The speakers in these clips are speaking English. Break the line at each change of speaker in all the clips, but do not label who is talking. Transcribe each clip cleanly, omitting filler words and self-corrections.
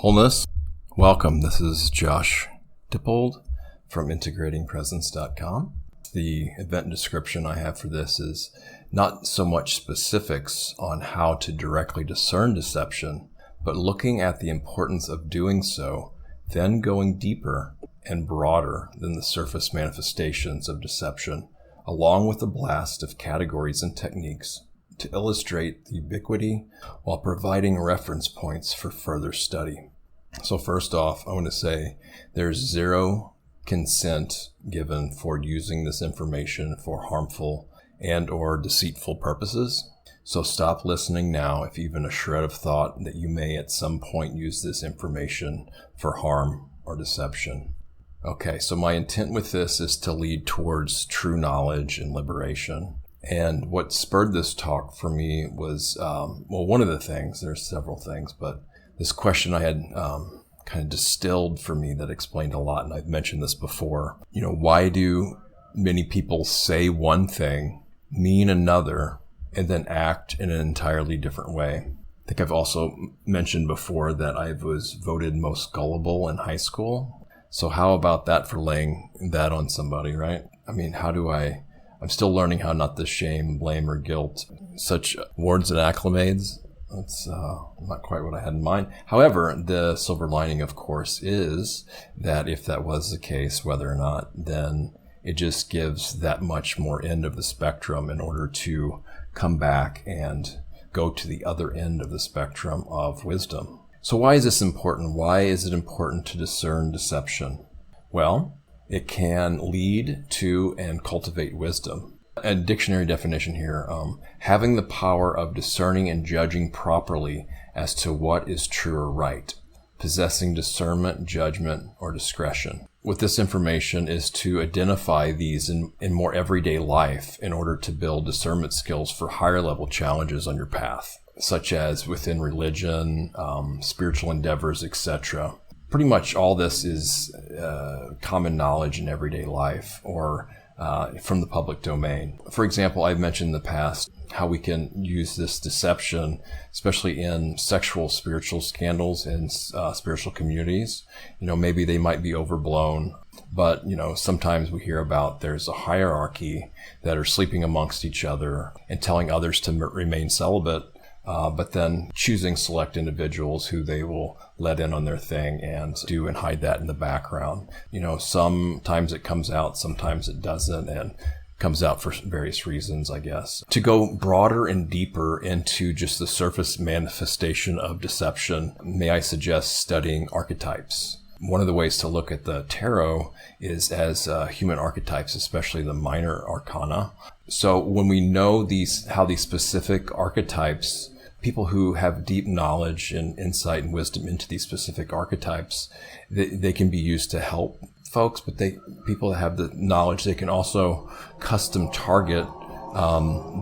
Wholeness. Welcome. This is Josh Dippold from integratingpresence.com. The event description I have for this is not so much specifics on how to directly discern deception, but looking at the importance of doing so, then going deeper and broader than the surface manifestations of deception, along with a blast of categories and techniques to illustrate the ubiquity while providing reference points for further study. So first off, I want to say there's zero consent given for using this information for harmful and or deceitful purposes. So stop listening now if even a shred of thought that you may at some point use this information for harm or deception. Okay, so my intent with this is to lead towards true knowledge and liberation. And what spurred this talk for me was, one of the things, there's several things, but this question I had kind of distilled for me that explained a lot, and I've mentioned this before. Why do many people say one thing, mean another, and then act in an entirely different way? I think I've also mentioned before that I was voted most gullible in high school. So how about that for laying that on somebody, right? I mean, I'm still learning how not to shame, blame, or guilt such words and acclimates. That's not quite what I had in mind. However, the silver lining, of course, is that if that was the case, whether or not, then it just gives that much more end of the spectrum in order to come back and go to the other end of the spectrum of wisdom. So why is this important? Why is it important to discern deception? Well, it can lead to and cultivate wisdom. A dictionary definition here, having the power of discerning and judging properly as to what is true or right, possessing discernment, judgment, or discretion. With this information is to identify these in more everyday life in order to build discernment skills for higher level challenges on your path, such as within religion, spiritual endeavors, etc. Pretty much all this is common knowledge in everyday life or from the public domain. For example, I've mentioned in the past how we can use this deception, especially in sexual, spiritual scandals in spiritual communities. Maybe they might be overblown, but, sometimes we hear about there's a hierarchy that are sleeping amongst each other and telling others to remain celibate, but then choosing select individuals who they will let in on their thing and do and hide that in the background. Sometimes it comes out, sometimes it doesn't, and comes out for various reasons, I guess. To go broader and deeper into just the surface manifestation of deception, may I suggest studying archetypes. One of the ways to look at the tarot is as human archetypes, especially the minor arcana. So when we know how these specific archetypes, people who have deep knowledge and insight and wisdom into these specific archetypes, they can be used to help folks, but people that have the knowledge, they can also custom target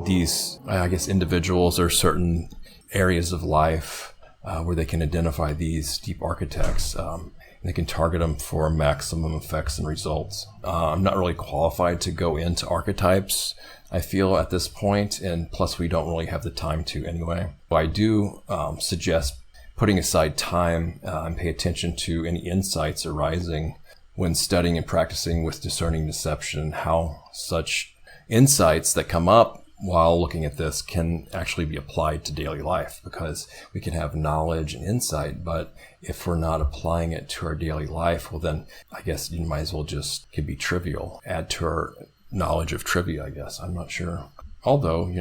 these, individuals or certain areas of life where they can identify these deep archetypes. They can target them for maximum effects and results. I'm not really qualified to go into archetypes, I feel, at this point, and plus we don't really have the time to anyway. But I do suggest putting aside time and pay attention to any insights arising when studying and practicing with discerning deception, how such insights that come up while looking at this can actually be applied to daily life, because we can have knowledge and insight, but if we're not applying it to our daily life, well then I guess you might as well could be trivial. Add to our knowledge of trivia, I guess. I'm not sure. Although,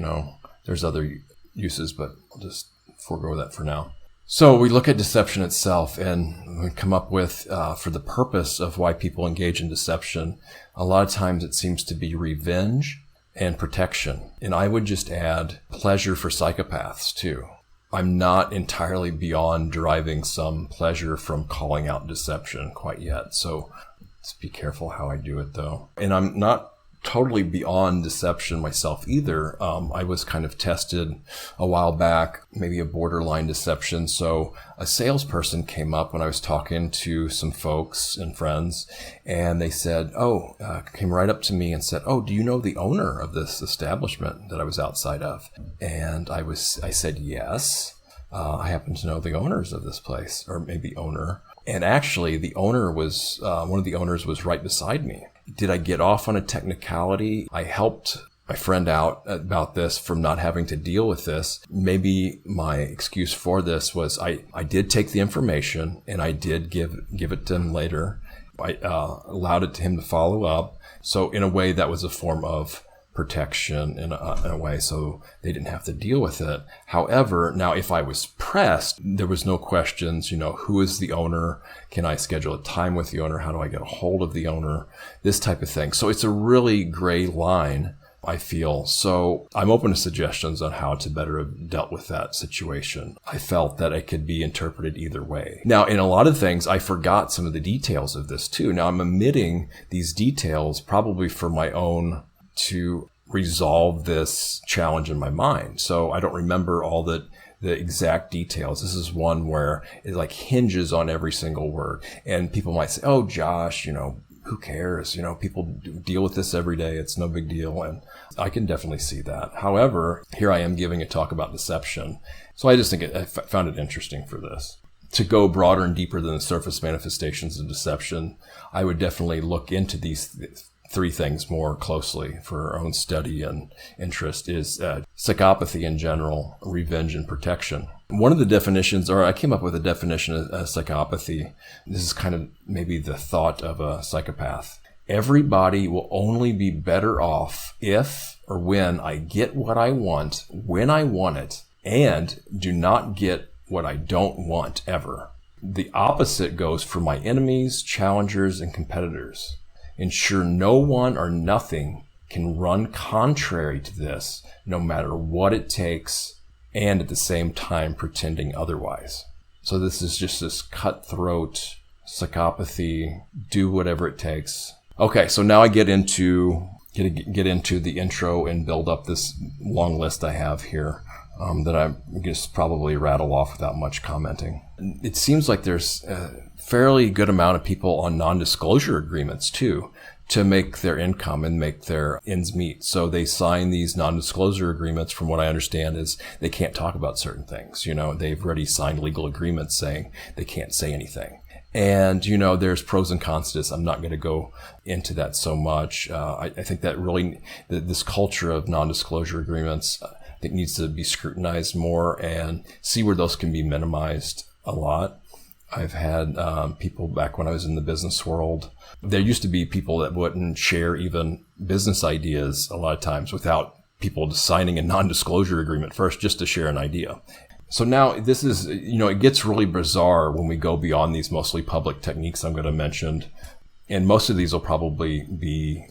there's other uses, but I'll just forego that for now. So we look at deception itself and we come up with, for the purpose of why people engage in deception, a lot of times it seems to be revenge and protection. And I would just add pleasure for psychopaths too. I'm not entirely beyond deriving some pleasure from calling out deception quite yet. So let's be careful how I do it though. And I'm not totally beyond deception myself either. I was kind of tested a while back, maybe a borderline deception. So a salesperson came up when I was talking to some folks and friends, and they said, came right up to me and said, "Oh, do you know the owner of this establishment that I was outside of?" And I said, "Yes." I happen to know the owners of this place, or maybe owner. And actually, the owner was, one of the owners was right beside me. Did I get off on a technicality? I helped my friend out about this from not having to deal with this. Maybe my excuse for this was I did take the information and I did give it to him later. I allowed it to him to follow up. So in a way, that was a form of protection in a way, so they didn't have to deal with it. However, now if I was pressed, there was no questions, who is the owner? Can I schedule a time with the owner? How do I get a hold of the owner? This type of thing. So it's a really gray line, I feel. So I'm open to suggestions on how to better have dealt with that situation. I felt that it could be interpreted either way. Now, in a lot of things, I forgot some of the details of this too. Now, I'm omitting these details probably for my own to resolve this challenge in my mind. So I don't remember all the exact details. This is one where it like hinges on every single word. And people might say, oh, Josh, who cares? People deal with this every day. It's no big deal. And I can definitely see that. However, here I am giving a talk about deception. So I just think I found it interesting for this. To go broader and deeper than the surface manifestations of deception, I would definitely look into these three things more closely for our own study and interest is psychopathy in general, revenge, and protection. One of the definitions, or I came up with a definition of psychopathy. This is kind of maybe the thought of a psychopath. Everybody will only be better off if or when I get what I want, when I want it, and do not get what I don't want ever. The opposite goes for my enemies, challengers, and competitors. Ensure no one or nothing can run contrary to this, no matter what it takes, and at the same time pretending otherwise. So this is just this cutthroat psychopathy, do whatever it takes. Okay, so now I get into the intro and build up this long list I have here that I just probably rattle off without much commenting. It seems like there's fairly good amount of people on non-disclosure agreements too, to make their income and make their ends meet. So they sign these non-disclosure agreements. From what I understand is they can't talk about certain things. They've already signed legal agreements saying they can't say anything. And, there's pros and cons to this. I'm not going to go into that so much. I think that really, this culture of non-disclosure agreements, I think needs to be scrutinized more and see where those can be minimized a lot. I've had people back when I was in the business world. There used to be people that wouldn't share even business ideas a lot of times without people signing a non-disclosure agreement first just to share an idea. So now this is, it gets really bizarre when we go beyond these mostly public techniques I'm going to mention. And most of these will probably be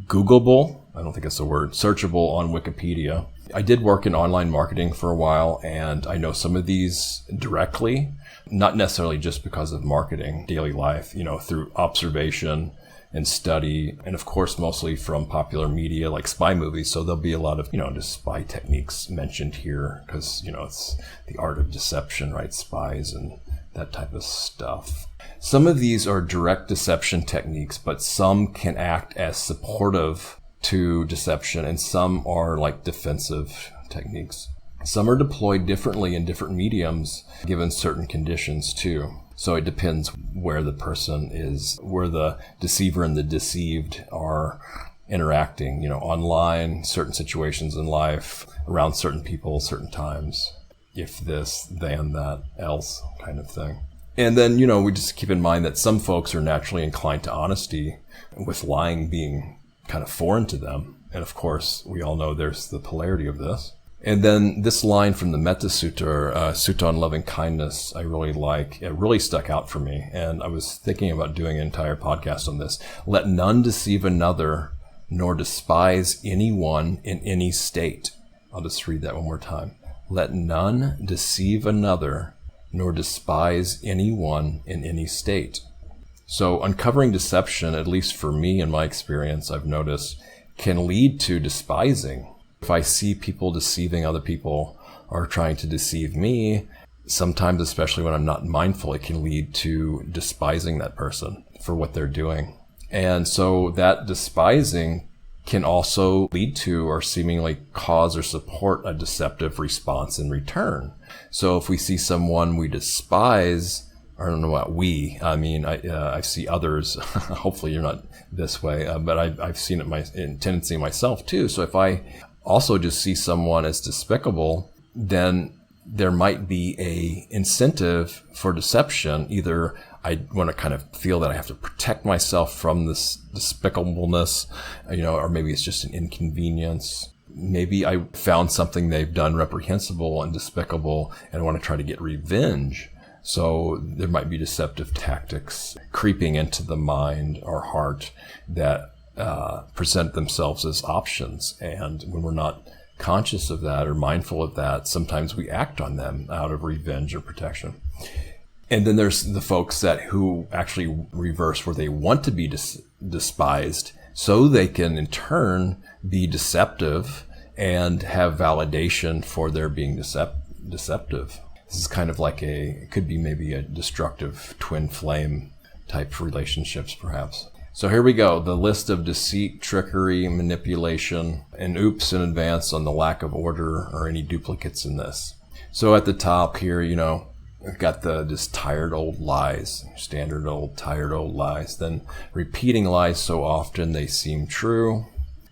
Googleable. I don't think it's a word. Searchable on Wikipedia. I did work in online marketing for a while, and I know some of these directly, not necessarily just because of marketing, daily life, through observation and study, and of course, mostly from popular media like spy movies. So there'll be a lot of, just spy techniques mentioned here because, it's the art of deception, right? Spies and that type of stuff. Some of these are direct deception techniques, but some can act as supportive to deception, and some are like defensive techniques. Some are deployed differently in different mediums given certain conditions too. So it depends where the person is, where the deceiver and the deceived are interacting, online, certain situations in life, around certain people, certain times, if this, then that, else kind of thing. And then, we just keep in mind that some folks are naturally inclined to honesty, with lying being kind of foreign to them. And of course, we all know there's the polarity of this. And then this line from the Metta Sutta, Sutta on Loving Kindness, I really like. It really stuck out for me. And I was thinking about doing an entire podcast on this. Let none deceive another, nor despise anyone in any state. I'll just read that one more time. Let none deceive another, nor despise anyone in any state. So uncovering deception, at least for me in my experience, I've noticed, can lead to despising. If I see people deceiving other people or trying to deceive me, sometimes, especially when I'm not mindful, it can lead to despising that person for what they're doing. And so that despising can also lead to or seemingly cause or support a deceptive response in return. So if we see someone we despise, I don't know what I see others, hopefully you're not this way, but I've seen it in tendency myself too. So if I also just see someone as despicable, then there might be a incentive for deception. Either I want to kind of feel that I have to protect myself from this despicableness, or maybe it's just an inconvenience. Maybe I found something they've done reprehensible and despicable and I want to try to get revenge. So there might be deceptive tactics creeping into the mind or heart that present themselves as options. And when we're not conscious of that or mindful of that, sometimes we act on them out of revenge or protection. And then there's the folks who actually reverse, where they want to be despised so they can in turn be deceptive and have validation for their being deceptive. This is kind of like it could be maybe a destructive twin flame type relationships perhaps. So here we go, the list of deceit, trickery, manipulation, and oops in advance on the lack of order or any duplicates in this. So at the top here, we've got just tired old lies, standard old tired old lies. Then repeating lies so often they seem true.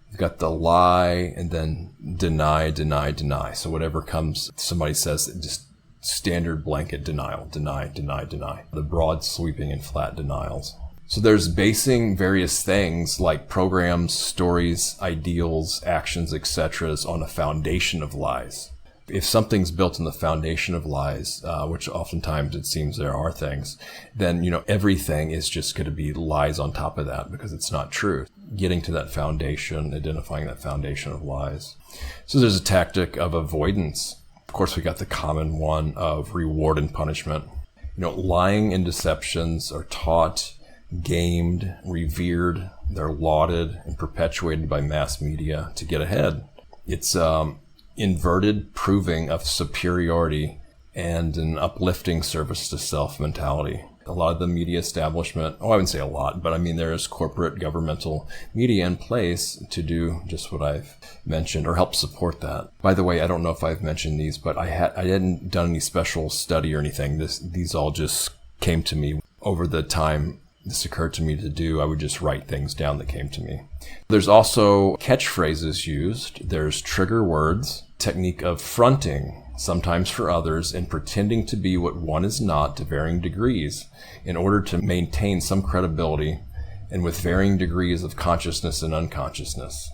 We've got the lie and then deny, deny, deny. So whatever comes, somebody says, just standard blanket denial, deny, deny, deny. The broad sweeping and flat denials. So there's basing various things like programs, stories, ideals, actions, etc. on a foundation of lies. If something's built on the foundation of lies, which oftentimes it seems there are things, then, everything is just going to be lies on top of that because it's not true. Getting to that foundation, identifying that foundation of lies. So there's a tactic of avoidance. Of course, we got the common one of reward and punishment. Lying and deceptions are taught, gamed, revered, they're lauded and perpetuated by mass media to get ahead. It's inverted proving of superiority and an uplifting service to self mentality. A lot of the media establishment, I wouldn't say a lot, but there is corporate governmental media in place to do just what I've mentioned or help support that. By the way, I don't know if I've mentioned these, but I hadn't done any special study or anything. These all just came to me over the time this occurred to me to do. I would just write things down that came to me. There's also catchphrases used. There's trigger words, technique of fronting, sometimes for others, and pretending to be what one is not to varying degrees in order to maintain some credibility and with varying degrees of consciousness and unconsciousness.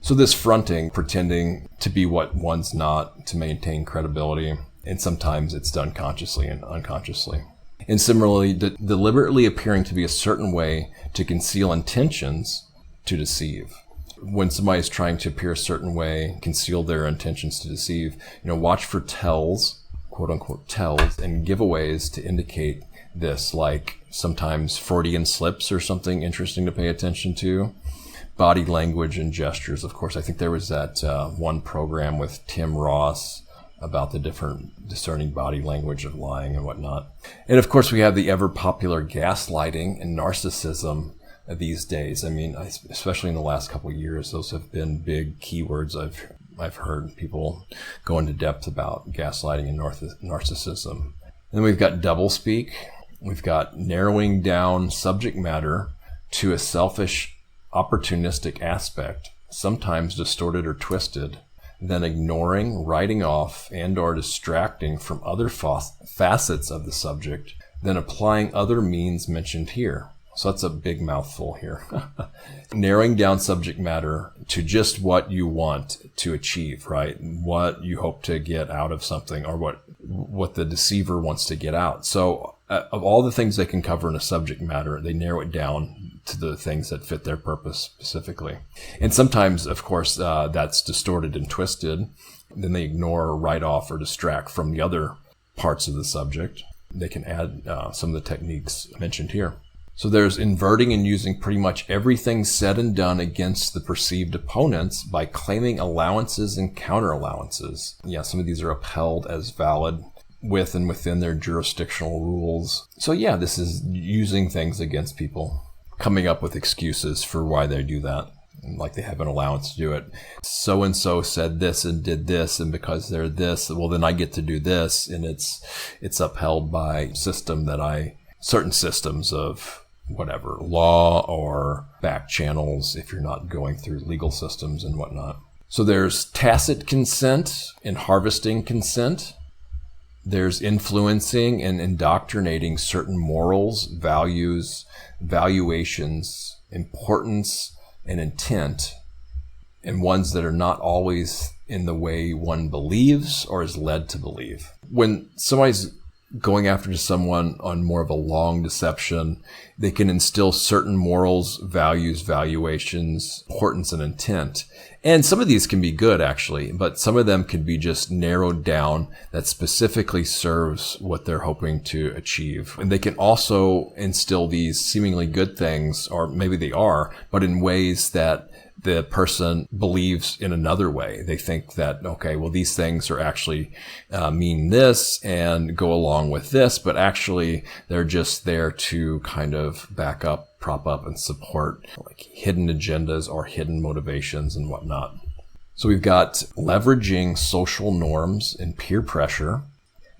So this fronting, pretending to be what one's not to maintain credibility, and sometimes it's done consciously and unconsciously. And similarly, deliberately appearing to be a certain way to conceal intentions to deceive. When somebody's trying to appear a certain way, conceal their intentions to deceive, watch for tells, quote unquote tells, and giveaways to indicate this, like sometimes Freudian slips or something interesting to pay attention to. Body language and gestures. Of course, I think there was that one program with Tim Ross about the different discerning body language of lying and whatnot. And of course, we have the ever popular gaslighting and narcissism these days. Especially in the last couple of years, those have been big keywords I've heard people go into depth about gaslighting and narcissism. And then we've got doublespeak. We've got narrowing down subject matter to a selfish, opportunistic aspect, sometimes distorted or twisted, then ignoring, writing off, and or distracting from other facets of the subject, then applying other means mentioned here. So that's a big mouthful here. Narrowing down subject matter to just what you want to achieve, right? What you hope to get out of something, or what the deceiver wants to get out. So of all the things they can cover in a subject matter, they narrow it down to the things that fit their purpose specifically. And sometimes, of course, that's distorted and twisted. Then they ignore or write off or distract from the other parts of the subject. They can add some of the techniques mentioned here. So there's inverting and using pretty much everything said and done against the perceived opponents by claiming allowances and counter allowances. Yeah, some of these are upheld as valid with and within their jurisdictional rules. So yeah, this is using things against people, coming up with excuses for why they do that. like they have an allowance to do it. So-and-so said this and did this, and because they're this, well, then I get to do this. And it's upheld by certain systems of whatever, law or back channels if you're not going through legal systems and whatnot. So there's tacit consent and harvesting consent. There's influencing and indoctrinating certain morals, values, valuations, importance, and intent, and ones that are not always in the way one believes or is led to believe. When somebody's going after someone on more of a long deception, they can instill certain morals, values, valuations, importance, and intent. And some of these can be good, actually, but some of them can be just narrowed down that specifically serves what they're hoping to achieve. And they can also instill these seemingly good things, or maybe they are, but in ways that the person believes in another way. They think that, okay, well, these things are actually mean this and go along with this, but actually they're just there to kind of back up, prop up, and support like hidden agendas or hidden motivations and whatnot. So we've got leveraging social norms and peer pressure.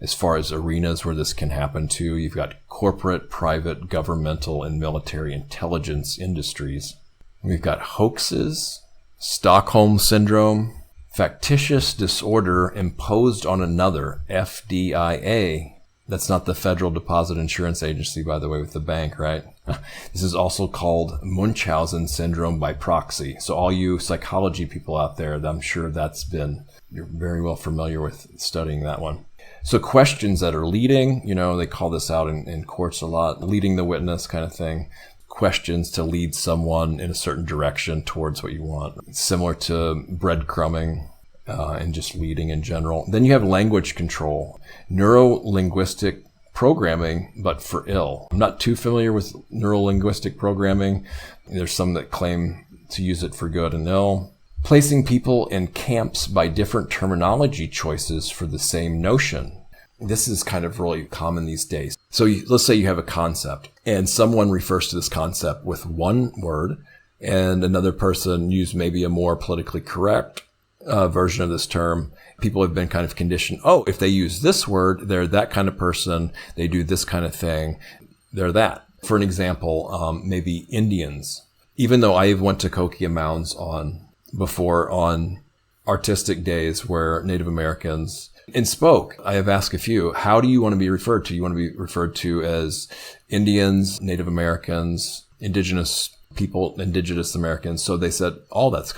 As far as arenas where this can happen to, you've got corporate, private, governmental, and military intelligence industries. We've got hoaxes, Stockholm syndrome, factitious disorder imposed on another, FDIA. That's not the Federal Deposit Insurance Agency, by the way, with the bank, right? This is also called Munchausen syndrome by proxy. So all you psychology people out there, I'm sure you're very well familiar with studying that one. So questions that are leading, they call this out in courts a lot, leading the witness kind of thing. Questions to lead someone in a certain direction towards what you want. It's similar to breadcrumbing and just leading in general. Then you have language control, neuro-linguistic programming, but for ill. I'm not too familiar with neuro-linguistic programming. There's some that claim to use it for good and ill. Placing people in camps by different terminology choices for the same notion. This is kind of really common these days. So let's say you have a concept and someone refers to this concept with one word and another person used maybe a more politically correct version of this term. People have been kind of conditioned, if they use this word, they're that kind of person. They do this kind of thing. They're that. For an example, maybe Indians. Even though I went to Coquille Mounds before on artistic days where Native Americans and spoke, I have asked a few, how do you want to be referred to? You want to be referred to as Indians, Native Americans, indigenous people, indigenous Americans. So they said, all that's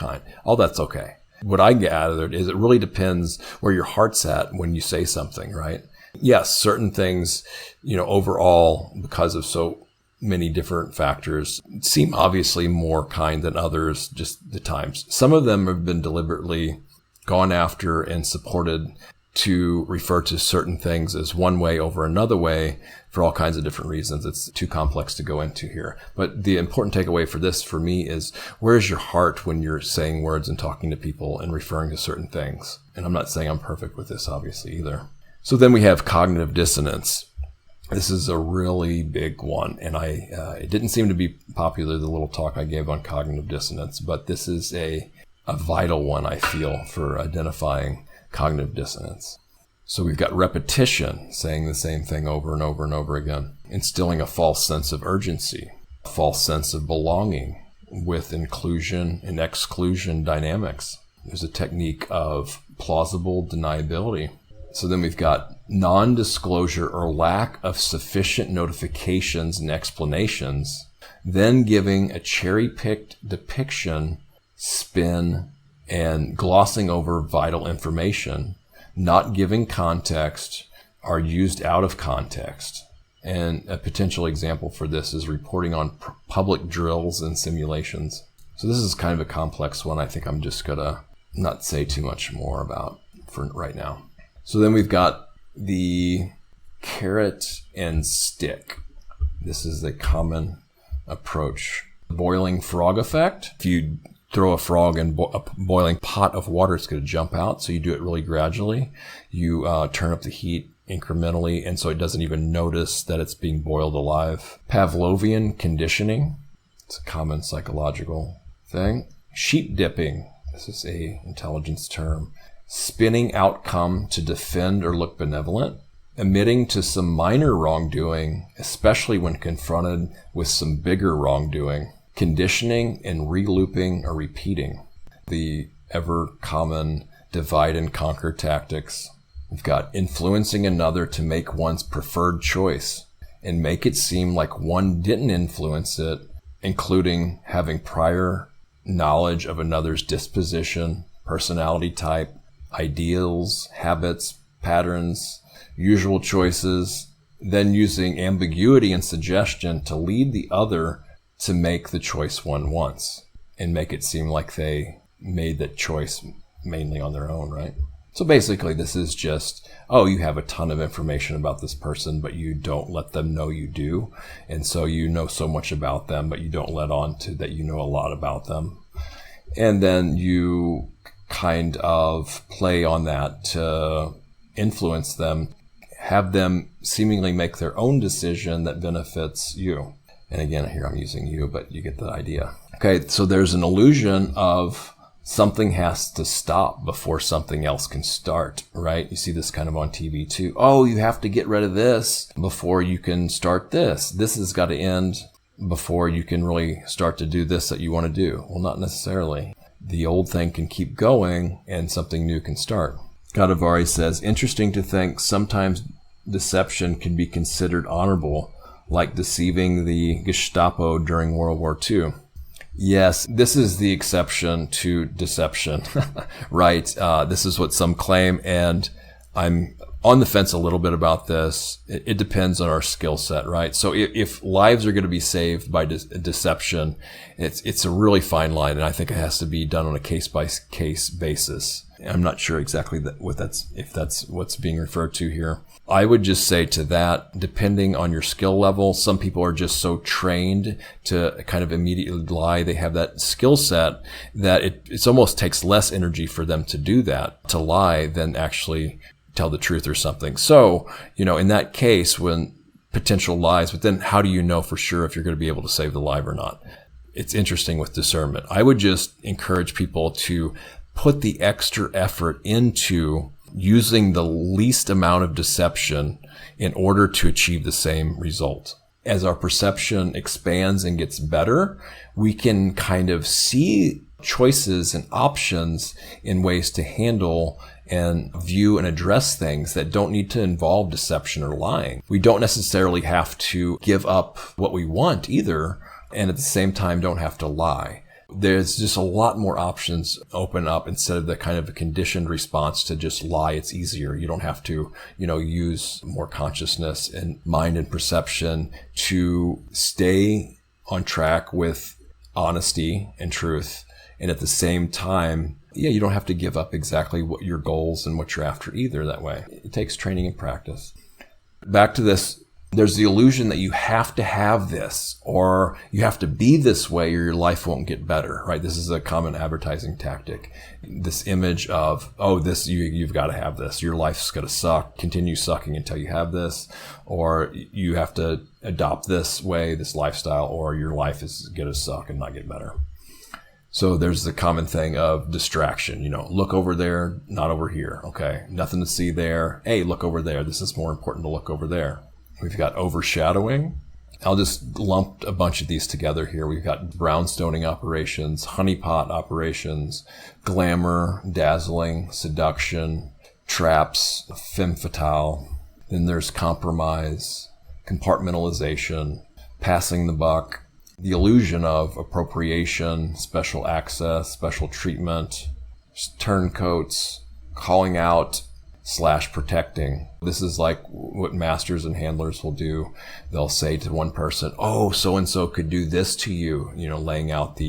okay. What I get out of it is it really depends where your heart's at when you say something, right? Yes, certain things, overall, because of so many different factors, seem obviously more kind than others, just the times. Some of them have been deliberately gone after and supported to refer to certain things as one way over another way for all kinds of different reasons. It's too complex to go into here. But the important takeaway for this, for me, is where's your heart when you're saying words and talking to people and referring to certain things? And I'm not saying I'm perfect with this, obviously, either. So then we have cognitive dissonance. This is a really big one. And it didn't seem to be popular, the little talk I gave on cognitive dissonance, but this is a vital one, I feel, for identifying cognitive dissonance. So we've got repetition, saying the same thing over and over and over again, instilling a false sense of urgency, a false sense of belonging with inclusion and exclusion dynamics. There's a technique of plausible deniability. So then we've got non-disclosure or lack of sufficient notifications and explanations, then giving a cherry-picked depiction, spin, and glossing over vital information, not giving context, are used out of context. And a potential example for this is reporting on public drills and simulations. So this is kind of a complex one. I think I'm just going to not say too much more about for right now. So then we've got the carrot and stick. This is a common approach. Boiling frog effect. If you throw a frog in a boiling pot of water, it's going to jump out. So you do it really gradually. You turn up the heat incrementally, and so it doesn't even notice that it's being boiled alive. Pavlovian conditioning. It's a common psychological thing. sheep dipping. This is a intelligence term. Spinning outcome to defend or look benevolent. Admitting to some minor wrongdoing, especially when confronted with some bigger wrongdoing. Conditioning and re-looping or repeating. The ever common divide and conquer tactics. We've got influencing another to make one's preferred choice and make it seem like one didn't influence it, including having prior knowledge of another's disposition, personality type, ideals, habits, patterns, usual choices, then using ambiguity and suggestion to lead the other to make the choice one wants and make it seem like they made that choice mainly on their own, right? So basically this is just, you have a ton of information about this person, but you don't let them know you do. And so you know so much about them, but you don't let on to that you know a lot about them. And then you kind of play on that to influence them, have them seemingly make their own decision that benefits you. And again, here I'm using you, but you get the idea. Okay, so there's an illusion of something has to stop before something else can start, right? You see this kind of on TV too. You have to get rid of this before you can start this. This has got to end before you can really start to do this that you want to do. Well, not necessarily. The old thing can keep going and something new can start. Gadavari says, interesting to think sometimes deception can be considered honorable, like deceiving the Gestapo during World War II. Yes, this is the exception to deception, right? This is what some claim, and I'm on the fence a little bit about this. It depends on our skill set, right? So if lives are going to be saved by deception, it's a really fine line, and I think it has to be done on a case-by-case basis. I'm not sure exactly if that's what's being referred to here. I would just say to that, depending on your skill level, some people are just so trained to kind of immediately lie. They have that skill set that it almost takes less energy for them to do that, to lie, than actually tell the truth or something. So, in that case, when potential lies, but then how do you know for sure if you're going to be able to save the life or not? It's interesting with discernment. I would just encourage people to put the extra effort into using the least amount of deception in order to achieve the same result. As our perception expands and gets better, we can kind of see choices and options in ways to handle and view and address things that don't need to involve deception or lying. We don't necessarily have to give up what we want either, and at the same time don't have to lie. There's just a lot more options open up instead of the kind of a conditioned response to just lie. It's easier. You don't have to, use more consciousness and mind and perception to stay on track with honesty and truth. And at the same time, you don't have to give up exactly what your goals and what you're after either that way. It takes training and practice. Back to this. There's the illusion that you have to have this or you have to be this way or your life won't get better, right? This is a common advertising tactic. This image of, you've got to have this. Your life's going to suck, continue sucking until you have this, or you have to adopt this way, this lifestyle, or your life is going to suck and not get better. So there's the common thing of distraction, look over there, not over here. Okay. Nothing to see there. Hey, look over there. This is more important to look over there. We've got overshadowing. I'll just lump a bunch of these together here. We've got brownstoning operations, honeypot operations, glamour, dazzling, seduction, traps, femme fatale. Then there's compromise, compartmentalization, passing the buck, the illusion of appropriation, special access, special treatment, turncoats, calling out, / protecting. This is like what masters and handlers will do. They'll say to one person, so-and-so could do this to you, laying out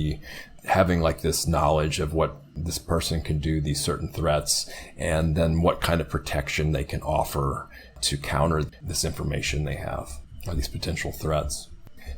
having like this knowledge of what this person can do, these certain threats, and then what kind of protection they can offer to counter this information they have, or these potential threats.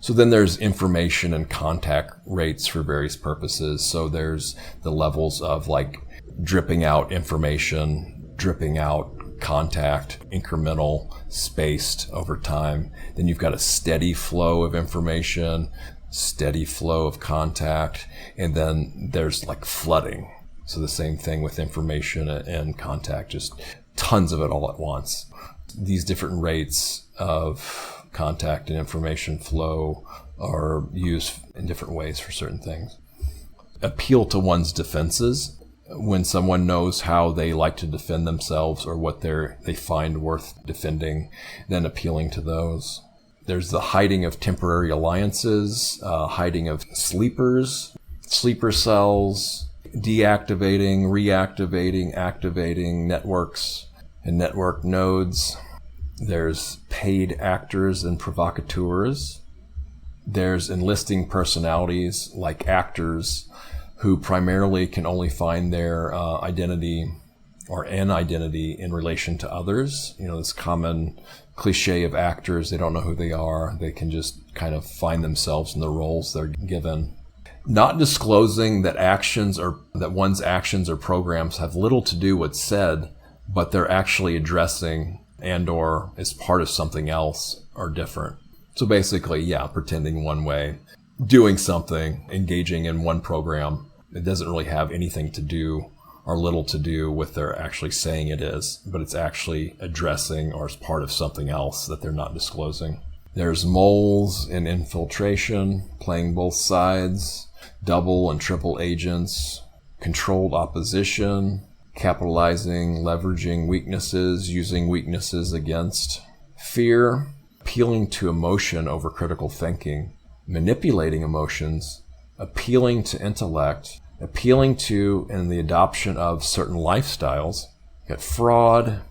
So then there's information and contact rates for various purposes. So there's the levels of like dripping out information, dripping out contact, incremental, spaced over time. Then you've got a steady flow of information, steady flow of contact, and then there's like flooding. So the same thing with information and contact, just tons of it all at once. These different rates of contact and information flow are used in different ways for certain things. Appeal to one's defenses. When someone knows how they like to defend themselves or what they find worth defending, then appealing to those. There's the hiding of temporary alliances, hiding of sleepers, sleeper cells, deactivating, reactivating, activating networks and network nodes. There's paid actors and provocateurs. There's enlisting personalities like actors who primarily can only find their identity or an identity in relation to others. This common cliche of actors, they don't know who they are. They can just kind of find themselves in the roles they're given. Not disclosing that one's actions or programs have little to do with what's said, but they're actually addressing and or as part of something else or different. So basically, pretending one way, doing something, engaging in one program. It doesn't really have anything to do or little to do with they're actually saying it is, but it's actually addressing or is part of something else that they're not disclosing. There's moles and infiltration, playing both sides, double and triple agents, controlled opposition, capitalizing, leveraging weaknesses, using weaknesses against, fear, appealing to emotion over critical thinking, manipulating emotions, appealing to intellect, appealing to and the adoption of certain lifestyles. You got fraud,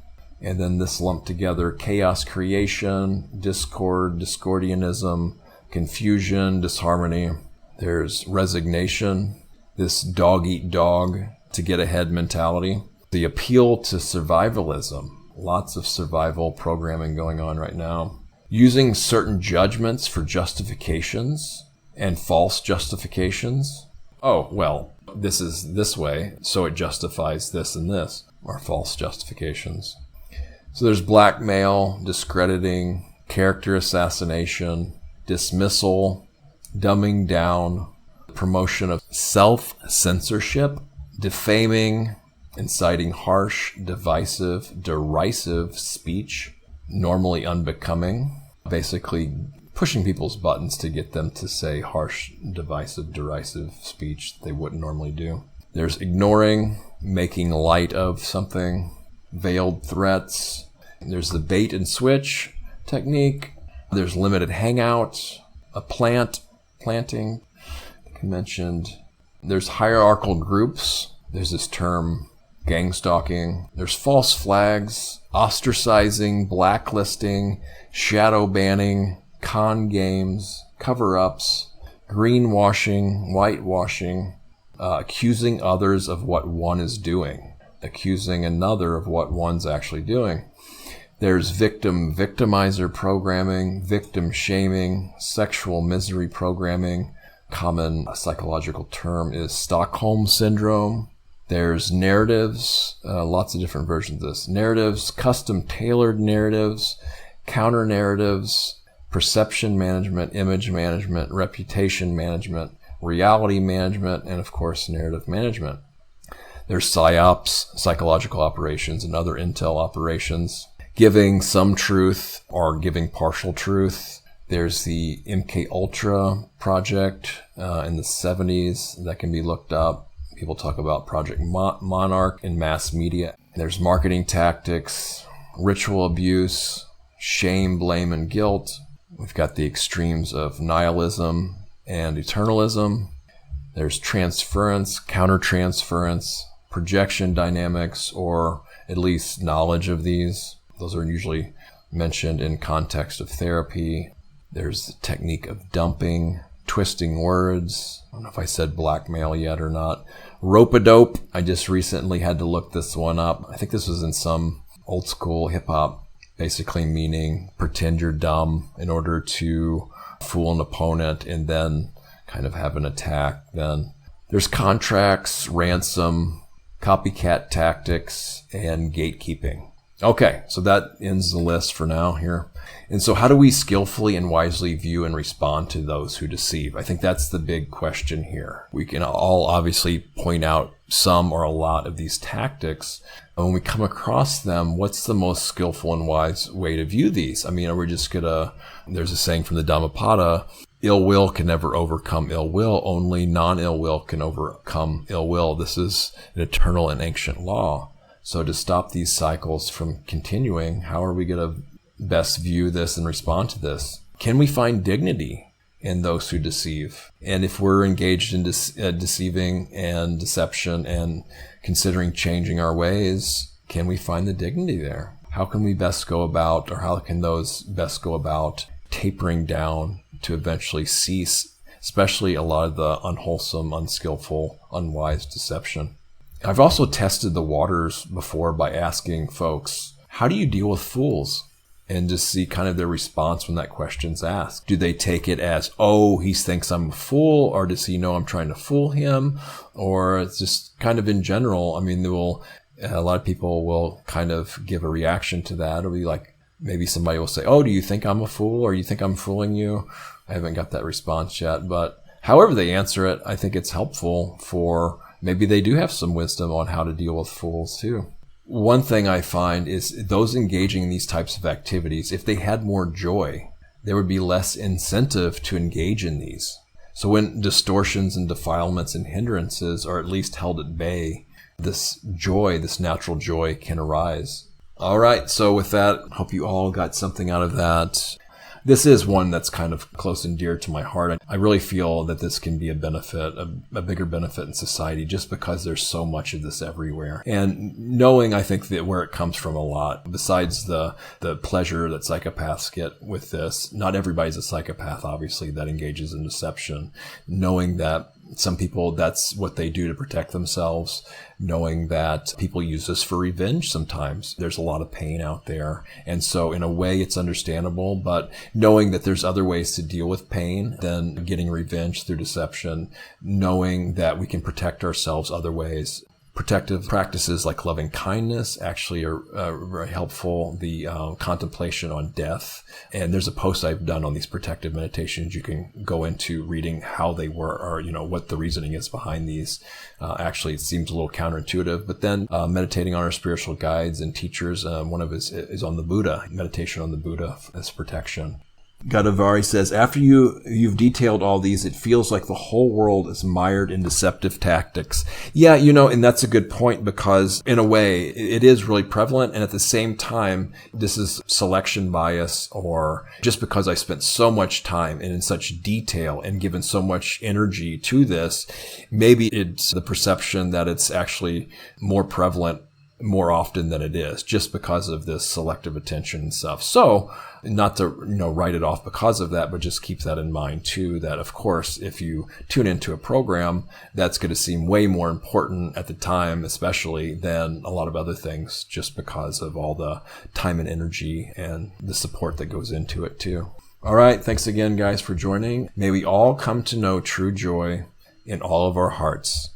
and then this lumped together, chaos creation, discord, discordianism, confusion, disharmony. There's resignation, this dog eat dog to get ahead mentality. The appeal to survivalism, lots of survival programming going on right now. Using certain judgments for justifications and false justifications. Oh, well, this is this way, so it justifies this and this, are false justifications. So there's blackmail, discrediting, character assassination, dismissal, dumbing down, promotion of self-censorship, defaming, inciting harsh, divisive, derisive speech, normally unbecoming, basically pushing people's buttons to get them to say harsh, divisive, derisive speech they wouldn't normally do. There's ignoring, making light of something, veiled threats. There's the bait and switch technique. There's limited hangout, planting, like I mentioned. There's hierarchical groups. There's this term, gang stalking. There's false flags, ostracizing, blacklisting, shadow banning, con games, cover-ups, greenwashing, whitewashing, accusing others of what one is doing, accusing another of what one's actually doing. There's victimizer programming, victim shaming, sexual misery programming. Common psychological term is Stockholm syndrome. There's narratives, lots of different versions of this. Narratives, custom tailored narratives, counter narratives, perception management, image management, reputation management, reality management, and of course, narrative management. There's PSYOPs, psychological operations, and other intel operations, giving some truth or giving partial truth. There's the MK Ultra project in the 70s that can be looked up. People talk about Project Monarch in mass media. There's marketing tactics, ritual abuse, shame, blame, and guilt. We've got the extremes of nihilism and eternalism. There's transference, countertransference, projection dynamics, or at least knowledge of these. Those are usually mentioned in context of therapy. There's the technique of dumping, twisting words. I don't know if I said blackmail yet or not. Rope-a-dope. I just recently had to look this one up. I think this was in some old school hip hop, basically meaning pretend you're dumb in order to fool an opponent and then kind of have an attack. Then there's contracts, ransom, copycat tactics, and gatekeeping. Okay, so that ends the list for now here. And so how do we skillfully and wisely view and respond to those who deceive? I think that's the big question here. We can all obviously point out some or a lot of these tactics. And when we come across them, what's the most skillful and wise way to view these? I mean, are we just there's a saying from the Dhammapada, ill will can never overcome ill will, only non-ill will can overcome ill will. This is an eternal and ancient law. So to stop these cycles from continuing, how are we going to best view this and respond to this? Can we find dignity in those who deceive? And if we're engaged in deceiving and deception and considering changing our ways, can we find the dignity there? How can we best go about, or how can those best go about tapering down to eventually cease, especially a lot of the unwholesome, unskillful, unwise deception? I've also tested the waters before by asking folks, how do you deal with fools? And just see kind of their response when that question's asked. Do they take it as, oh, he thinks I'm a fool, or does he know I'm trying to fool him? Or it's just kind of in general. I mean, a lot of people will kind of give a reaction to that. It'll be like, maybe somebody will say, oh, do you think I'm a fool, or you think I'm fooling you? I haven't got that response yet, but however they answer it, I think it's helpful for maybe they do have some wisdom on how to deal with fools too. One thing I find is those engaging in these types of activities, if they had more joy, there would be less incentive to engage in these. So when distortions and defilements and hindrances are at least held at bay, this joy, this natural joy can arise. All right, so with that, hope you all got something out of that. This is one that's kind of close and dear to my heart. I really feel that this can be a benefit, a bigger benefit in society, just because there's so much of this everywhere. And knowing, I think, that where it comes from a lot, besides the pleasure that psychopaths get with this, not everybody's a psychopath, obviously, that engages in deception. Knowing that some people, that's what they do to protect themselves. Knowing that people use this for revenge sometimes. There's a lot of pain out there. And so in a way, it's understandable. But knowing that there's other ways to deal with pain than getting revenge through deception. Knowing that we can protect ourselves other ways. Protective practices like loving kindness actually are very helpful. The contemplation on death. And there's a post I've done on these protective meditations. You can go into reading how they were, or, what the reasoning is behind these. Actually, it seems a little counterintuitive. But then meditating on our spiritual guides and teachers. One of his is on the Buddha, meditation on the Buddha as protection. Gadavari says, after you've detailed all these, it feels like the whole world is mired in deceptive tactics. Yeah, and that's a good point, because in a way it is really prevalent. And at the same time, this is selection bias, or just because I spent so much time and in such detail and given so much energy to this, maybe it's the perception that it's actually more prevalent more often than it is, just because of this selective attention and stuff. So not to, write it off because of that, but just keep that in mind too, that of course, if you tune into a program, that's going to seem way more important at the time, especially, than a lot of other things, just because of all the time and energy and the support that goes into it too. All right. Thanks again, guys, for joining. May we all come to know true joy in all of our hearts.